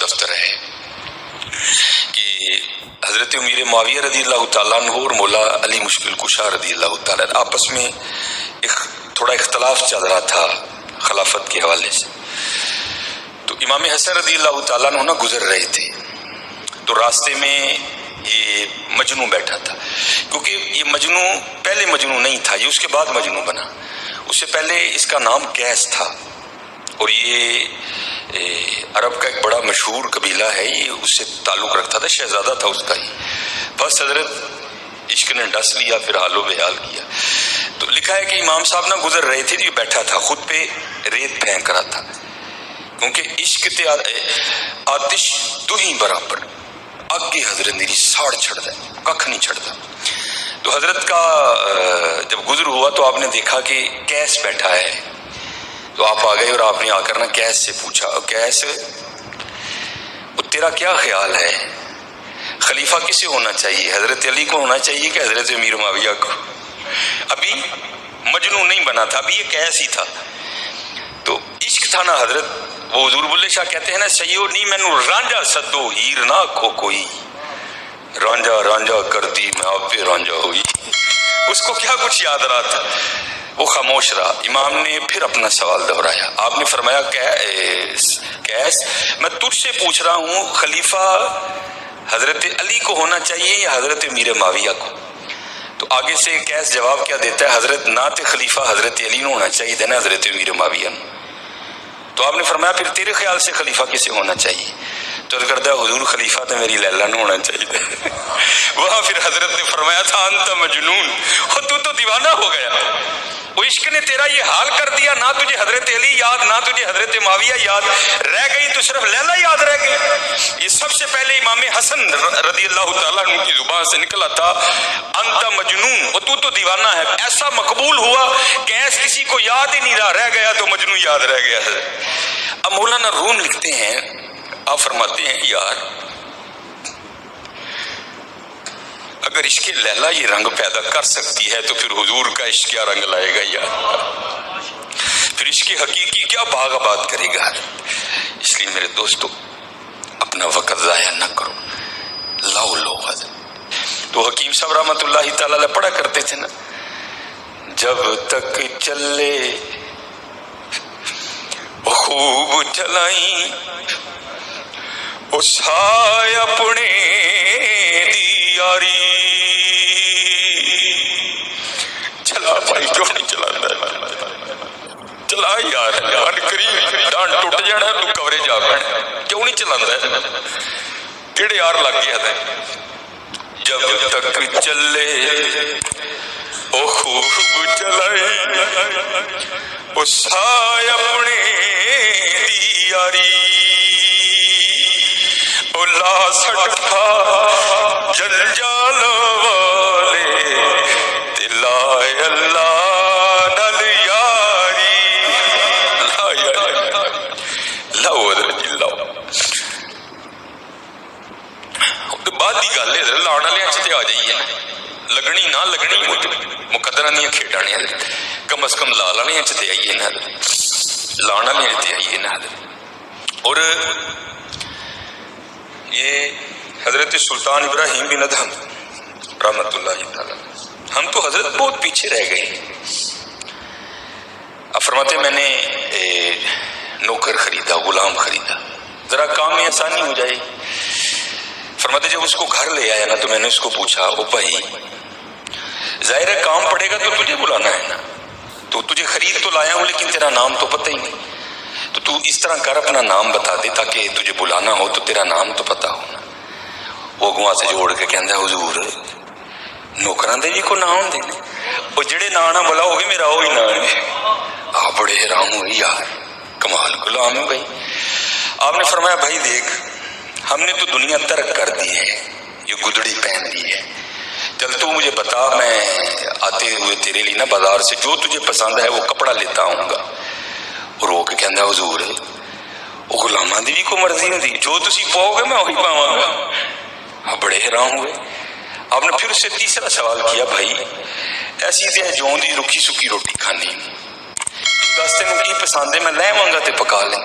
دفتر ہے کہ حضرت امیر معاویہ رضی اللہ تعالیٰ عنہ اور مولا علی مشکل کشا رضی اللہ تعالیٰ عنہ آپس میں تھوڑا اختلاف چل رہا تھا خلافت کے حوالے سے. تو امام حسن رضی اللہ تعالیٰ عنہ گزر رہے تھے تو راستے میں یہ مجنوں بیٹھا تھا، کیونکہ یہ مجنوں پہلے مجنوں نہیں تھا، یہ اس کے بعد مجنوں بنا. اس سے پہلے اس کا نام قیس تھا اور یہ عرب کا ایک بڑا مشہور قبیلہ ہے، یہ اس سے تعلق رکھتا تھا، شہزادہ تھا اس کا ہی. بس حضرت عشق نے ڈس لیا، پھر حال و بحال کیا. تو لکھا ہے کہ امام صاحب نہ گزر رہے تھے، یہ بیٹھا تھا خود پہ ریت پھینک رہا تھا، کیونکہ عشق تے آتش دو ہی برابر اگے حضرت میری ساڑ چھڑ دے ککھ نہیں چھڑتا. تو حضرت کا جب گزر ہوا تو آپ نے دیکھا کہ قیس بیٹھا ہے، تو آپ آ گئے اور آپ نے آ کر نا قیس سے پوچھا، قیس تیرا کیا خیال ہے، خلیفہ کسے ہونا چاہیے، حضرت علی کو ہونا چاہیے کہ حضرت امیر معاویہ کو؟ ابھی مجنون نہیں بنا تھا، ابھی یہ قیس ہی تھا. تو عشق تھا نا حضرت، وہ حضور بلے شاہ کہتے ہیں نا، سیو نہیں مینو رانجا سدو ہیر نہ کھو کوئی، رانجا رانجا کر دی میں آپ پہ رانجا ہوئی. اس کو کیا کچھ یاد رہا تھا، وہ خاموش رہا. امام نے پھر اپنا سوال دہرایا، آپ نے فرمایا قیس میں تجھ سے پوچھ رہا ہوں، خلیفہ حضرت علی کو ہونا چاہیے یا حضرت امیر معاویہ کو؟ تو آگے سے قیس جواب کیا دیتا ہے، حضرت نہ تے خلیفہ حضرت علی نے ہونا چاہیے تھا نا حضرت امیر معاویہ نے. تو آپ نے فرمایا پھر تیرے خیال سے خلیفہ کسے ہونا چاہیے؟ تو کردہ حضور خلیفہ تو میری لیلا نے ہونا چاہیے. وہاں پھر حضرت نے فرمایا تھا انت مجنون، تو دیوانہ ہو گیا، وہ عشق نے تیرا یہ حال کر دیا، نہ تجھے حضرت علی یاد نہ تجھے حضرت معاویہ یاد، رہ گئی تو صرف لیلا یاد رہ گئی. یہ سب سے پہلے امام حسن رضی اللہ تعالیٰ عنہ کی زبان سے نکلا تھا انت مجنون، اور تو دیوانہ ہے. ایسا مقبول ہوا کہ ایس کسی کو یاد ہی نہیں رہ گیا تو مجنون یاد رہ گیا. اب مولانا روم لکھتے ہیں، آپ فرماتے ہیں یار اگر عشق لیلا یہ رنگ پیدا کر سکتی ہے تو پھر حضور کا عشق کیا رنگ لائے گا یار، پھر عشق حقیقی کیا باغ آباد کرے گا. اس لیے میرے دوستو اپنا وقت ضائع نہ کرو، لاؤ لو. تو حکیم صاحب رحمۃ اللہ تعالی علیہ پڑھا کرتے تھے نا، جب تک چلے خوب چلائیں وہ سائے اپنے دی یاری. چلا بھائی کیوں نہیں چلاتا، چلا یار جان کری ڈانٹ ٹوٹ جانا تو کورے جا پڑنا، کیوں نہیں چلاتا، کیڑے یار لگ گیا تھا. جب تک چلے او خوب چلائیں وہ سائے اپنے دی یاری، او لا سٹکا جنجال والے دلائے اللہ نل یاری. لا یاری لاؤ حضرت جی لاؤ. بعد کی گل ہے لاؤن والے چ آ جائیے نا، لگنی نہ لگنی مقدرہ دیا کھیڈاں کم از کم لا لانے چ آئیے نا، لانا میرے تے آئیے نا. اور یہ حضرت سلطان ابراہیم بن ادہم رحمت اللہ تعالی، ہم تو حضرت بہت پیچھے رہ گئے. اب فرماتے میں نے نوکر خریدا، غلام خریدا، ذرا کام میں آسانی ہو جائے. فرماتے جب اس کو گھر لے آیا نا تو میں نے اس کو پوچھا، او بھائی ظاہر ہے کام پڑے گا تو تجھے بلانا ہے نا، تو تجھے خرید تو لایا ہوں لیکن تیرا نام تو پتہ ہی نہیں، تو اس طرح کر اپنا نام بتا دے تاکہ تجھے بلانا ہو تو تیرا نام تو پتہ ہو نا. وہ اگواں سے جوڑ کے کہندا حضور نوکراں دے بھی کو نام دینے، وہ جڑے نا نہ بلا ہوگے میرا وہی نا ہے. آپ بڑے حیران ہوئے یار کمال غلام ہے بھائی. آپ نے فرمایا بھائی دیکھ ہم نے تو دنیا ترک کر دی ہے، یہ گدڑی پہن لی ہے، چل تو مجھے بتا میں آتے ہوئے تیرے لیے نا بازار سے جو تجھے پسند ہے وہ کپڑا لیتا آؤں گا. اور وہ کہ کہندا حضور وہ غلاماں دی بھی کو مرضی ہوندی، جو تسی پاؤ گے میں وہی پاواں گا. آپ بڑے حیران ہوئے. آپ نے پھر اس سے تیسرا سوال کیا، بھائی ایسی تے جوں دی رکھی سکی روٹی کھانی، دس تینوں کی پسند ہے میں لے آواں گا تے پکا لیں.